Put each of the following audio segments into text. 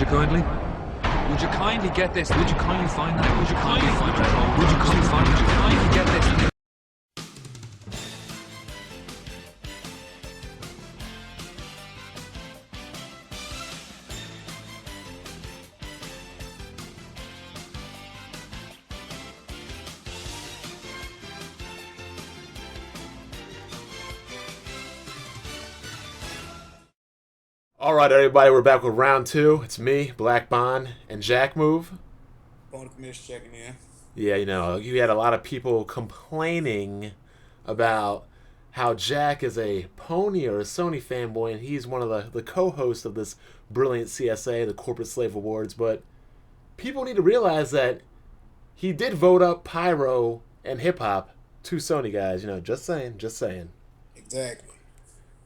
Would you kindly? Would you kindly get this? Would you kindly find that? Would you kindly find that? Would you kindly find? Would you kindly get this? All right, everybody, we're back with round two. It's me, Black Bond, and Jack Move. Phone commission checking in. Yeah, you had a lot of people complaining about how Jack is a Pony or a Sony fanboy, and he's one of the co-hosts of this brilliant CSA, the Corporate Slave Awards. But people need to realize that he did vote up Pyro and Hip Hop, two Sony guys. Just saying. Exactly.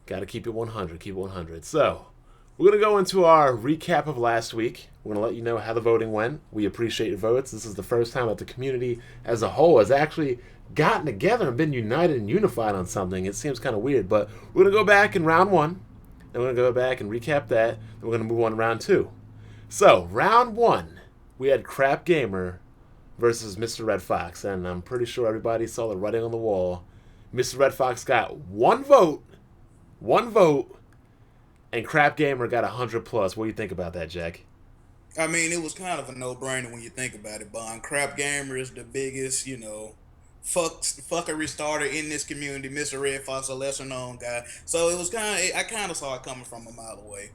Got to keep it 100. Keep it 100. So. We're going to go into our recap of last week. We're going to let you know how the voting went. We appreciate your votes. This is the first time that the community as a whole has actually gotten together and been united and unified on something. It seems kind of weird, but we're going to go back in round one. Then we're going to go back and recap that. Then we're going to move on to round two. So, round one, we had CrapGamer versus Mr. Red Fox. And I'm pretty sure everybody saw the writing on the wall. Mr. Red Fox got one vote. And CrapGamer got 100 plus. What do you think about that, Jack? I mean, it was kind of a no-brainer when you think about it, Bond. CrapGamer is the biggest, fuckery starter in this community. Mr. Red Fox, a lesser-known guy. So it was I kind of saw it coming from a mile away.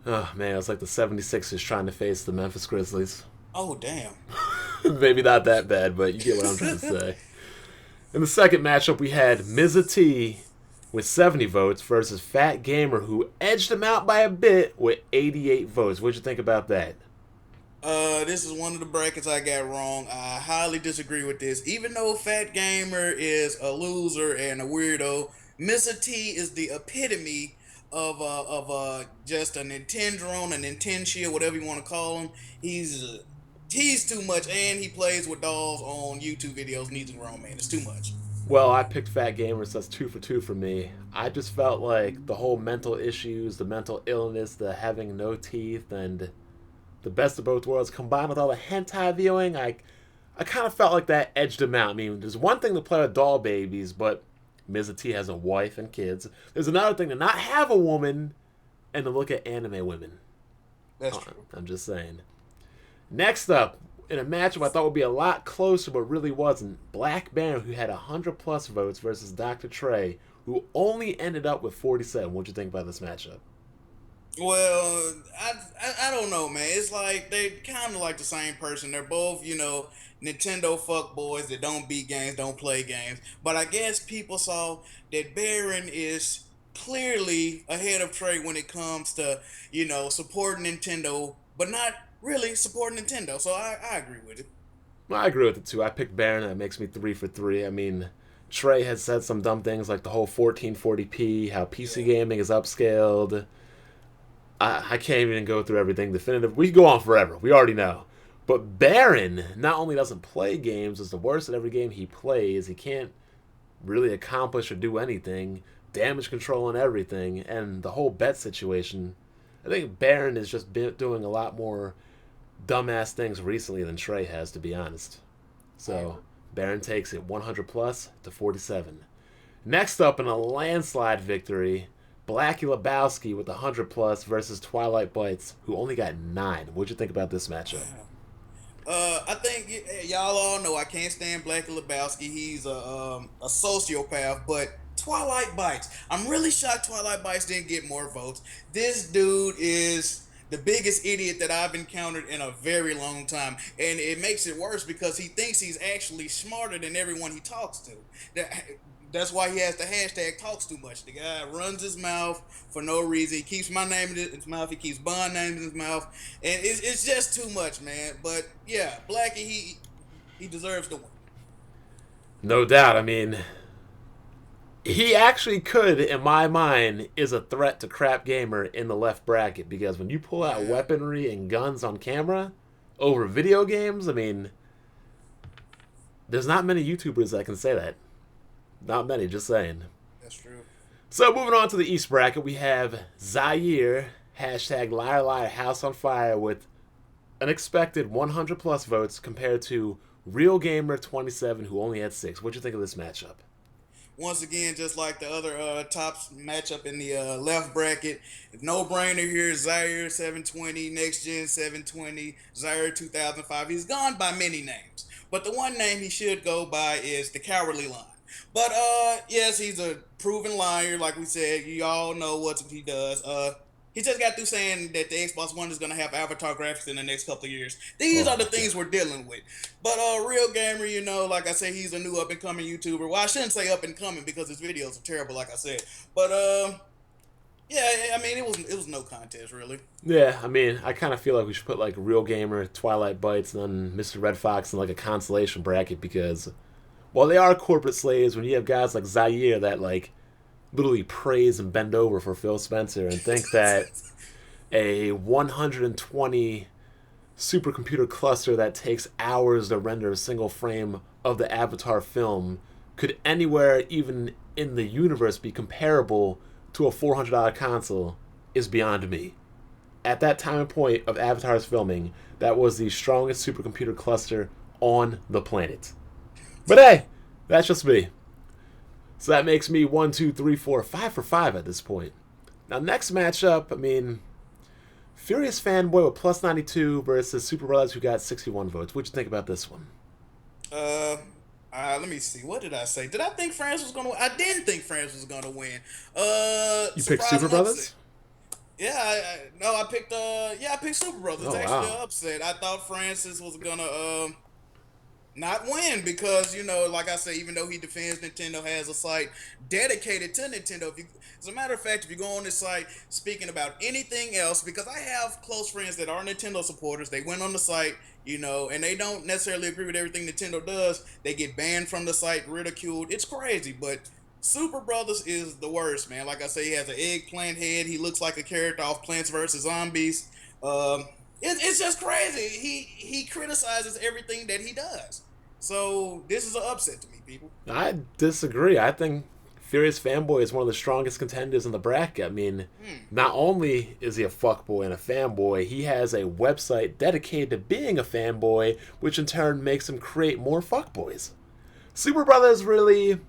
Oh, man, it was like the 76ers trying to face the Memphis Grizzlies. Oh, damn. Maybe not that bad, but you get what I'm trying to say. In the second matchup, we had Mizzatte with 70 votes versus Phatgamer, who edged him out by a bit with 88 votes. What'd you think about that? This is one of the brackets I got wrong. I highly disagree with this. Even though Phatgamer is a loser and a weirdo, Mizzatte is the epitome of just a Nintendo, a Nintendo, whatever you want to call him. He's too much, and he plays with dolls on YouTube videos. Needs a grown man. It's too much. Well, I picked Phatgamer, so that's 2 for 2 for me. I just felt like the whole mental issues, the mental illness, the having no teeth, and the best of both worlds combined with all the hentai viewing, I kind of felt like that edged him out. I mean, there's one thing to play with doll babies, but Mizzatte has a wife and kids. There's another thing to not have a woman and to look at anime women. That's true. I'm just saying. Next up, in a matchup I thought would be a lot closer, but really wasn't. Black Bear, who had 100 plus votes, versus Dr. Trey, who only ended up with 47. What'd you think about this matchup? Well, I don't know, man. It's like they kind of like the same person. They're both, Nintendo fuckboys that don't beat games, don't play games. But I guess people saw that Baron is clearly ahead of Trey when it comes to, supporting Nintendo, but not really support Nintendo, so I agree with it. I agree with it too. I picked Baron. That makes me 3 for 3. I mean, Trey has said some dumb things like the whole 1440p, how PC gaming is upscaled. I can't even go through everything definitive. We can go on forever. We already know. But Baron not only doesn't play games, is the worst at every game he plays. He can't really accomplish or do anything. Damage control and everything. And the whole bet situation, I think Baron has just been doing a lot more dumbass things recently than Trey has, to be honest. So Baron takes it 100 plus to 47. Next up, in a landslide victory, Blacky Lebowski with 100 plus versus TwilightBytes, who only got 9. What'd you think about this matchup? I think y'all all know I can't stand Blacky Lebowski. He's a sociopath, but TwilightBytes, I'm really shocked TwilightBytes didn't get more votes. This dude is the biggest idiot that I've encountered in a very long time. And it makes it worse because he thinks he's actually smarter than everyone he talks to. That's why he has the hashtag talks too much. The guy runs his mouth for no reason. He keeps my name in his mouth. He keeps Bond name in his mouth. And it's just too much, man. But yeah, Blacky, he deserves to win. No doubt. I mean, he actually could, in my mind, is a threat to CrapGamer in the left bracket, because when you pull out weaponry and guns on camera over video games, I mean, there's not many YouTubers that can say that. Not many, just saying. That's true. So moving on to the East bracket, we have Zaire Hashtag liar liar house on fire with an expected 100 plus votes compared to Real Gamer 27 who only had 6. What'd you think of this matchup? Once again, just like the other top matchup in the left bracket, no brainer here. Zaire 720, Next Gen 720, Zaire 2005. He's gone by many names, but the one name he should go by is the Cowardly Lion. But yes, he's a proven liar. Like we said, you all know what he does. He just got through saying that the Xbox One is going to have avatar graphics in the next couple of years. These are the things we're dealing with. But Real Gamer, you know, like I say, he's a new up-and-coming YouTuber. Well, I shouldn't say up-and-coming because his videos are terrible, like I said. But, yeah, I mean, it was no contest, really. Yeah, I mean, I kind of feel like we should put, like, Real Gamer, TwilightBytes, and then Mr. Red Fox in, like, a consolation bracket because, while they are corporate slaves, when you have guys like Zaire that, like, literally praise and bend over for Phil Spencer and think that a 120 supercomputer cluster that takes hours to render a single frame of the Avatar film could anywhere, even in the universe, be comparable to a $400 console is beyond me. At that time and point of Avatar's filming, that was the strongest supercomputer cluster on the planet. But hey, that's just me. So that makes me 1, 2, 3, 4, 5 for 5 at this point. Now, next matchup, I mean, Furious Fanboy with plus 92 versus SuperBros who got 61 votes. What'd you think about this one? Let me see. What did I say? Did I think France was going to win? I didn't think France was going to win. You picked SuperBros? Yeah, I picked I picked SuperBros. It's actually an upset. I thought Francis was going to not win because, you know, like I say, even though he defends Nintendo, has a site dedicated to Nintendo. As a matter of fact, if you go on this site speaking about anything else, because I have close friends that are Nintendo supporters, they went on the site, you know, and they don't necessarily agree with everything Nintendo does. They get banned from the site, ridiculed. It's crazy, but SuperBros is the worst, man. Like I say, he has an eggplant head. He looks like a character off Plants vs. Zombies. It's just crazy. He criticizes everything that he does. So this is an upset to me, people. I disagree. I think Furious Fanboy is one of the strongest contenders in the bracket. I mean, not only is he a fuckboy and a fanboy, he has a website dedicated to being a fanboy, which in turn makes him create more fuckboys. SuperBros really...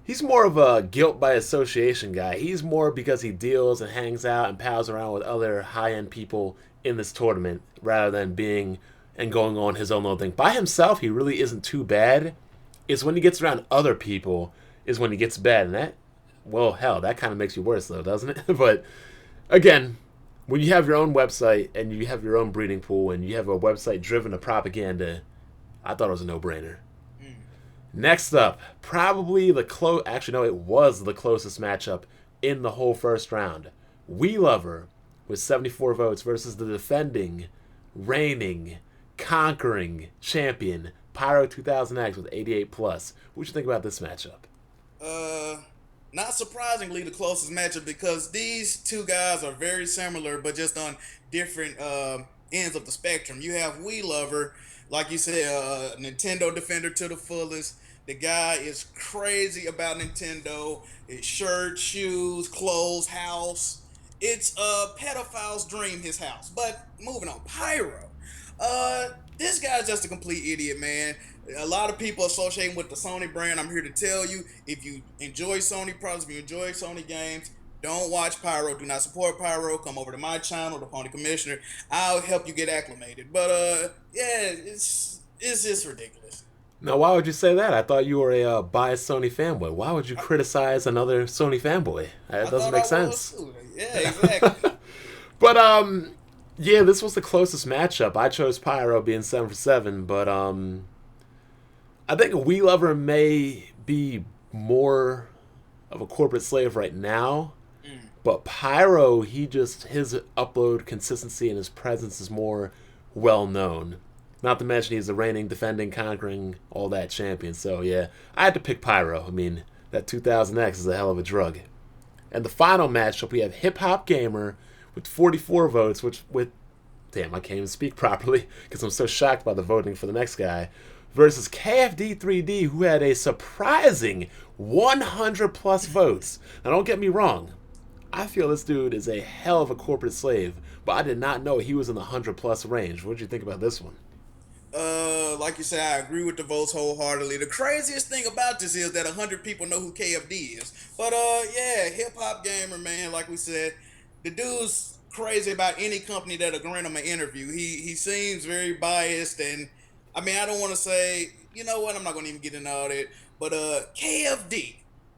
he's more of a guilt by association guy. He's more because he deals and hangs out and pals around with other high-end people in this tournament rather than being and going on his own little thing. By himself, he really isn't too bad. It's when he gets around other people is when he gets bad. And that, well, hell, that kind of makes you worse, though, doesn't it? But, again, when you have your own website and you have your own breeding pool and you have a website driven to propaganda, I thought it was a no-brainer. Next up, probably the actually, no, it was the closest matchup in the whole first round. Wiilover with 74 votes versus the defending, reigning, conquering champion, Pyro 2000X with 88 plus. What do you think about this matchup? Not surprisingly, the closest matchup because these two guys are very similar, but just on different ends of the spectrum. You have Wiilover, like you said, Nintendo defender to the fullest. The guy is crazy about Nintendo. His shirt, shoes, clothes, house. It's a pedophile's dream, his house. But moving on, Pyro. This guy's just a complete idiot, man. A lot of people associate him with the Sony brand. I'm here to tell you, if you enjoy Sony products, if you enjoy Sony games, don't watch Pyro. Do not support Pyro. Come over to my channel, The Pony Commissioner. I'll help you get acclimated. But, yeah, it's just ridiculous. Now, why would you say that? I thought you were a biased Sony fanboy. Why would you criticize another Sony fanboy? That doesn't make sense. Yeah, exactly. But, yeah, this was the closest matchup. I chose Pyro being 7 for 7, but, I think Wiilover may be more of a corporate slave right now, but Pyro, his upload consistency and his presence is more well-known. Not to mention he's the reigning, defending, conquering, all that champion. So, yeah, I had to pick Pyro. I mean, that 2000X is a hell of a drug. And the final matchup, we have HipHopgamer with 44 votes, damn, I can't even speak properly because I'm so shocked by the voting for the next guy, versus KFD3D, who had a surprising 100 plus votes. Now, don't get me wrong. I feel this dude is a hell of a corporate slave, but I did not know he was in the 100+ range. What did you think about this one? Like you said, I agree with the votes wholeheartedly. The craziest thing about this is that 100 people know who KFD is. But yeah, HipHopgamer, man, like we said, the dude's crazy about any company that'll grant him an interview. He seems very biased, and I mean, I don't want to say, you know what, I'm not gonna even get into all that. But KFD.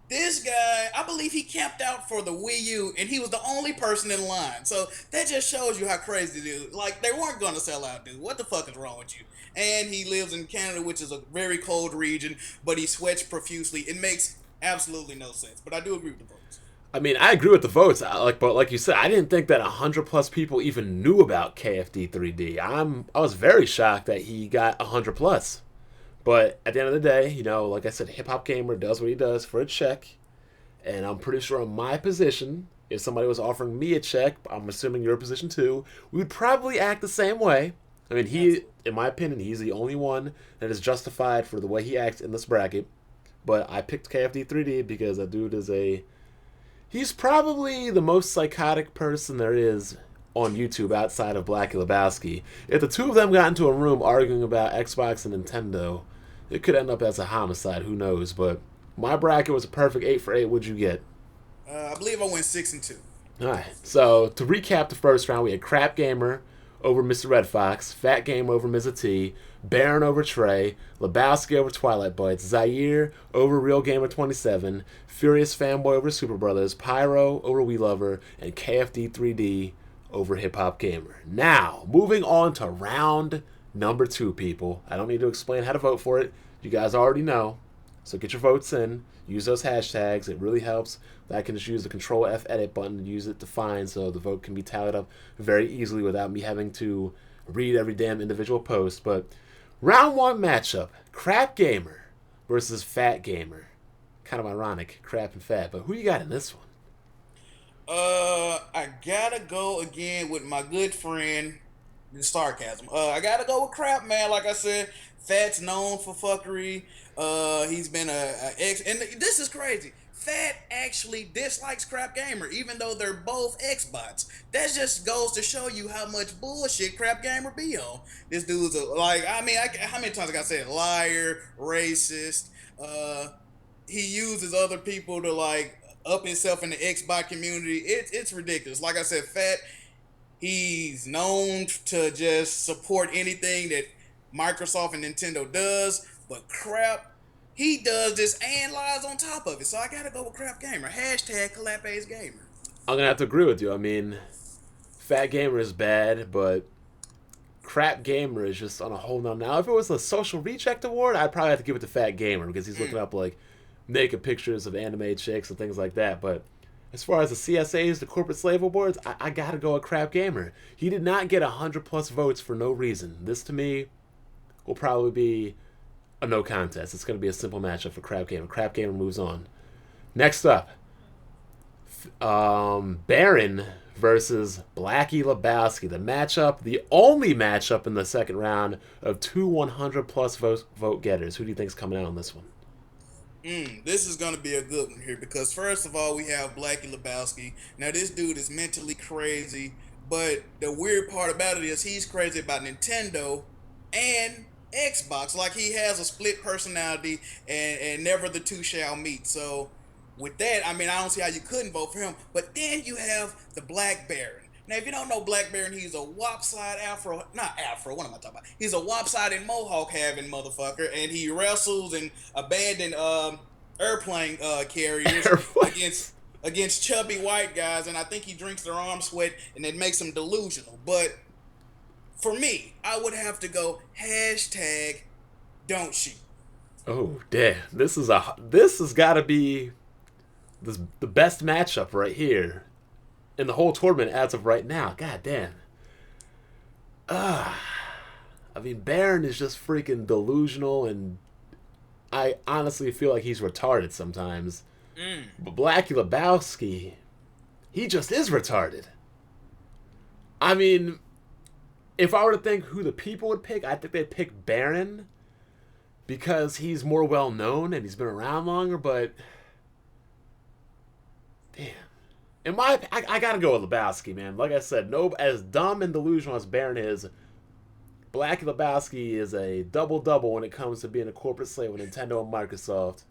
This guy, I believe he camped out for the Wii U, and he was the only person in line. So that just shows you how crazy it is. Like, they weren't going to sell out, dude. What the fuck is wrong with you? And he lives in Canada, which is a very cold region, but he sweats profusely. It makes absolutely no sense. But I do agree with the votes. I mean, I agree with the votes. But like you said, I didn't think that 100+ people even knew about KFD 3D. I was very shocked that he got 100+. But at the end of the day, you know, like I said, HipHopgamer does what he does for a check. And I'm pretty sure in my position, if somebody was offering me a check, I'm assuming your position too, we would probably act the same way. I mean, in my opinion, he's the only one that is justified for the way he acts in this bracket. But I picked KFD 3D because that dude is he's probably the most psychotic person there is on YouTube outside of Blacky Lebowski. If the two of them got into a room arguing about Xbox and Nintendo, it could end up as a homicide, who knows. But my bracket was a perfect 8 for 8. What'd you get? I believe I went 6 and 2. Alright, so to recap the first round, we had CrapGamer over Mr. Red Fox, Phatgamer over Mizzatte, Baron over Trey, Lebowski over TwilightBytes, Zaire over RealGamer27, Furious Fanboy over SuperBros, Pyro over Wiilover, and KFD 3D over HipHopgamer. Now, moving on to round number 2, people. I don't need to explain how to vote for it. You guys already know. So get your votes in. Use those hashtags. It really helps. I can just use the Control F edit button and use it to find, so the vote can be tallied up very easily without me having to read every damn individual post. But round 1 matchup, CrapGamer versus Phatgamer. Kind of ironic, Crap and Fat. But who you got in this one? I gotta go again with my good friend, sarcasm. I gotta go with Crap, man. Like I said, Fat's known for fuckery. He's been a ex, and this is crazy. Fat actually dislikes CrapGamer, even though they're both Xbots. That just goes to show you how much bullshit CrapGamer be on. This dude's how many times I gotta say it? Liar, racist. He uses other people to up himself in the Xbox community. It's ridiculous. Like I said, Fat, he's known to just support anything that Microsoft and Nintendo does, but Crap, he does this and lies on top of it. So I gotta go with CrapGamer. Hashtag Colapes Gamer. I'm gonna have to agree with you. I mean, Phatgamer is bad, but CrapGamer is just on a whole nother. Now, if it was a social reject award, I'd probably have to give it to Phatgamer because he's looking up naked pictures of anime chicks and things like that. But as far as the CSAs, the corporate slave awards, I gotta go with CrapGamer. He did not get 100+ votes for no reason. This to me will probably be a no contest. It's going to be a simple matchup for CrapGamer. CrapGamer moves on. Next up, Baron versus Blacky Lebowski. The matchup, the only matchup in the second round of two 100+ vote getters. Who do you think is coming out on this one? This is going to be a good one here because first of all, we have Blacky Lebowski. Now, this dude is mentally crazy, but the weird part about it is he's crazy about Nintendo and Xbox. Like, he has a split personality, and never the two shall meet. So with that, I mean, I don't see how you couldn't vote for him. But then you have the Black Baron. Now, if you don't know Black Baron, he's a wop-side what am I talking about? He's a wop-sided mohawk having motherfucker, and he wrestles and abandoned airplane carriers against chubby white guys, and I think he drinks their arm sweat, and it makes him delusional. But for me, I would have to go hashtag don't shoot. Oh, damn. This has got to be the best matchup right here in the whole tournament as of right now. God damn. I mean, Baron is just freaking delusional, and I honestly feel like he's retarded sometimes. But Blacky Lebowski, he just is retarded. I mean, if I were to think who the people would pick, I think they'd pick Baron because he's more well-known and he's been around longer, but damn. I gotta go with Lebowski, man. Like I said, no, as dumb and delusional as Baron is, Blacky Lebowski is a double-double when it comes to being a corporate slave with Nintendo and Microsoft.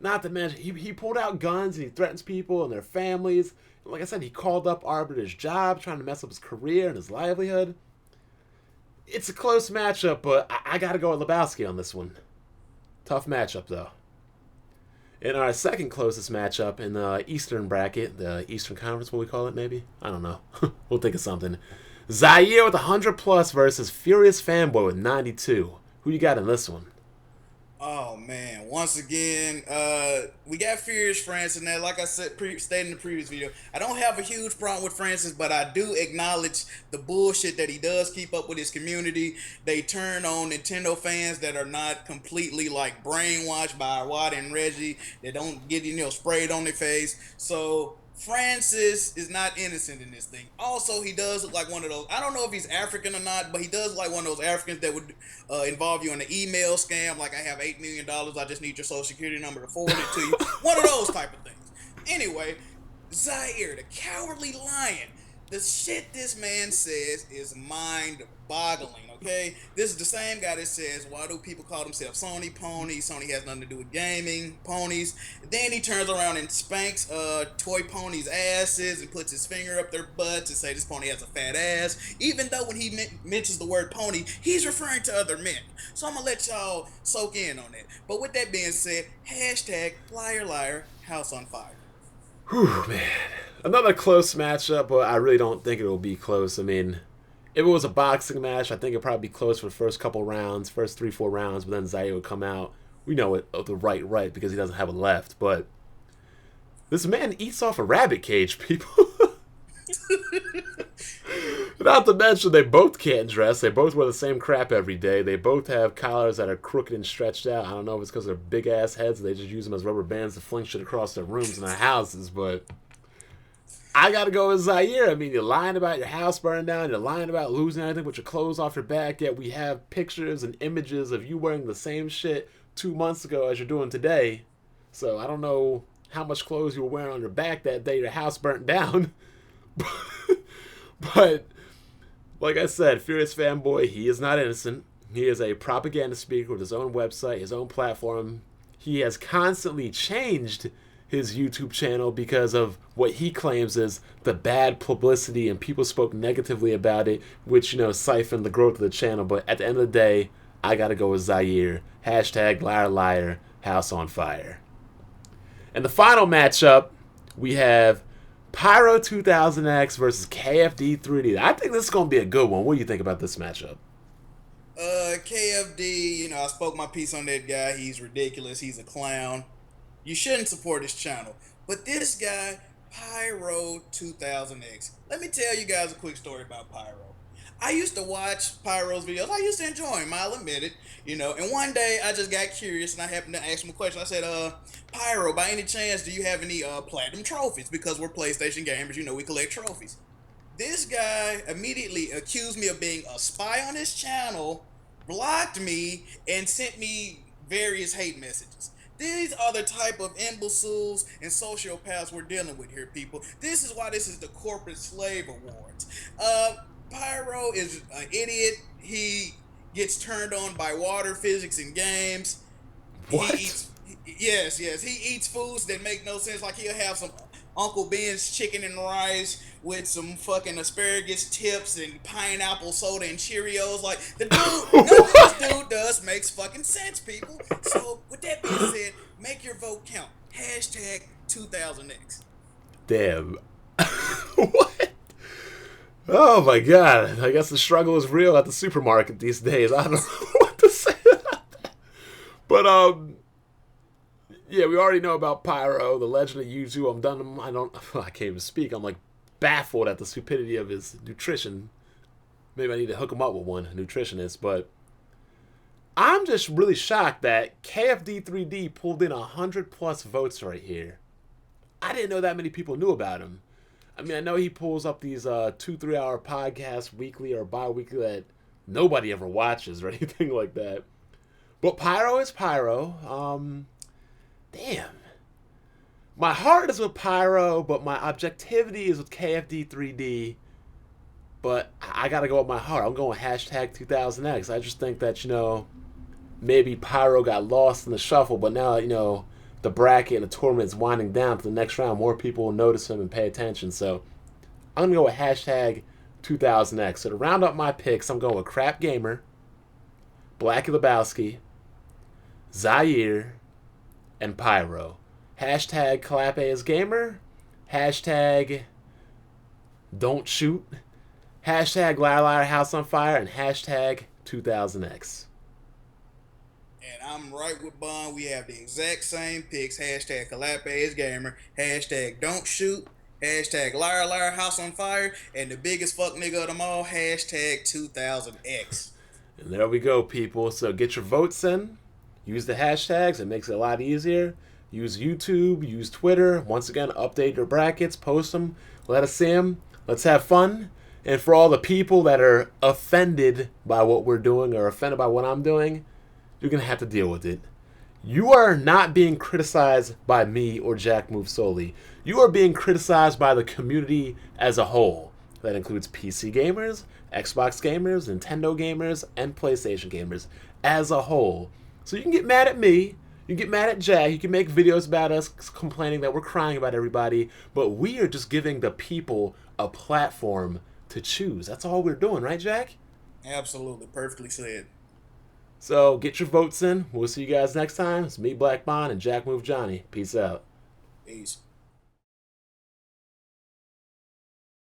Not to mention, he pulled out guns and he threatens people and their families. Like I said, he called up Arbiter's job, trying to mess up his career and his livelihood. It's a close matchup, but I gotta go with Lebowski on this one. Tough matchup, though. In our second closest matchup in the Eastern bracket, the Eastern Conference, what we call it, maybe? I don't know. We'll think of something. Zaire with 100 plus versus Furious Fanboy with 92. Who you got in this one? Oh man! Once again, we got Furious Francis now. Like I said, stated in the previous video, I don't have a huge problem with Francis, but I do acknowledge the bullshit that he does keep up with his community. They turn on Nintendo fans that are not completely like brainwashed by Watt and Reggie. They don't get sprayed on their face. So Francis is not innocent in this thing. Also, he does look like one of those, I don't know if he's African or not, but he does look like one of those Africans that would involve you in an email scam, like I have $8 million, I just need your social security number to forward it to you. One of those type of things. Anyway, Zaire, the cowardly lion. The shit this man says is mind-boggling, okay? This is the same guy that says, why do people call themselves Sony ponies? Sony has nothing to do with gaming, ponies. Then he turns around and spanks toy ponies' asses and puts his finger up their butts and say this pony has a fat ass. Even though when he mentions the word pony, he's referring to other men. So I'm going to let y'all soak in on that. But with that being said, hashtag liar liar, house on fire. Whew, man. Another close matchup, but I really don't think it will be close. I mean, if it was a boxing match, I think it'd probably be close for the first couple rounds, first 3-4 rounds, but then Zaire would come out. We know it, the right, because he doesn't have a left, but this man eats off a rabbit cage, people. Not to mention, they both can't dress. They both wear the same crap every day. They both have collars that are crooked and stretched out. I don't know if it's because they're big-ass heads. They just use them as rubber bands to fling shit across their rooms and their houses, but I gotta go with Zaire. I mean, you're lying about your house burning down. You're lying about losing everything with your clothes off your back. Yet we have pictures and images of you wearing the same shit 2 months ago as you're doing today. So I don't know how much clothes you were wearing on your back that day your house burnt down. But like I said, Furious Fanboy, he is not innocent. He is a propaganda speaker with his own website, his own platform. He has constantly changed his YouTube channel because of what he claims is the bad publicity, and people spoke negatively about it, which, siphoned the growth of the channel. But at the end of the day, I gotta go with Zaire. Hashtag liar liar, house on fire. And the final matchup, we have Pyro 2000X versus KFD 3D. I think this is gonna be a good one. What do you think about this matchup? KFD, I spoke my piece on that guy. He's ridiculous. He's a clown. You shouldn't support his channel. But this guy, Pyro 2000X. Let me tell you guys a quick story about Pyro. I used to watch Pyro's videos. I used to enjoy him, I'll admit it. And one day I just got curious and I happened to ask him a question. I said, Pyro, by any chance, do you have any platinum trophies? Because we're PlayStation gamers, we collect trophies. This guy immediately accused me of being a spy on his channel, blocked me, and sent me various hate messages. These are the type of imbeciles and sociopaths we're dealing with here, people. This is why this is the Corporate Slave Awards. Pyro is an idiot. He gets turned on by water physics in games. What? Yes. He eats foods that make no sense. Like, he'll have some Uncle Ben's chicken and rice with some fucking asparagus tips and pineapple soda and Cheerios. Like, the dude, nothing this dude does makes fucking sense, people. So, with that being said, make your vote count. Hashtag 2000X. Damn. What? Oh my god. I guess the struggle is real at the supermarket these days. I don't know what to say about that. But, yeah, we already know about Pyro, the legend of YouTube. I can't even speak. I'm like baffled at the stupidity of his nutrition. Maybe I need to hook him up with one, a nutritionist. But I'm just really shocked that KFD3D pulled in 100 plus votes right here. I didn't know that many people knew about him. I mean, I know he pulls up these 2-3 hour podcasts weekly or bi-weekly that nobody ever watches or anything like that. But Pyro is Pyro. Damn. My heart is with Pyro, but my objectivity is with KFD 3D. But I gotta go with my heart. I'm going hashtag 2000X. I just think that, maybe Pyro got lost in the shuffle, but now, the bracket and the tournament is winding down to the next round. More people will notice him and pay attention. So I'm gonna go with hashtag 2000X. So to round up my picks, I'm going with CrapGamer, Blacky Lebowski, Zaire, and Pyro. Hashtag Colapes Gamer. Hashtag Don't Shoot. Hashtag Liar House on Fire. And hashtag 2000X. And I'm right with Bond. We have the exact same picks. Hashtag Colapes Gamer. Hashtag Don't Shoot. Hashtag Liar House on Fire. And the biggest fuck nigga of them all. Hashtag 2000X. And there we go, people. So get your votes in. Use the hashtags. It makes it a lot easier. Use YouTube. Use Twitter. Once again, update your brackets. Post them. Let us see them. Let's have fun. And for all the people that are offended by what we're doing or offended by what I'm doing, you're going to have to deal with it. You are not being criticized by me or Jack Move solely. You are being criticized by the community as a whole. That includes PC gamers, Xbox gamers, Nintendo gamers, and PlayStation gamers as a whole. So you can get mad at me, you can get mad at Jack, you can make videos about us complaining that we're crying about everybody, but we are just giving the people a platform to choose. That's all we're doing, right, Jack? Absolutely. Perfectly said. So get your votes in. We'll see you guys next time. It's me, Black Bond, and Jack Move Johnny. Peace out. Peace.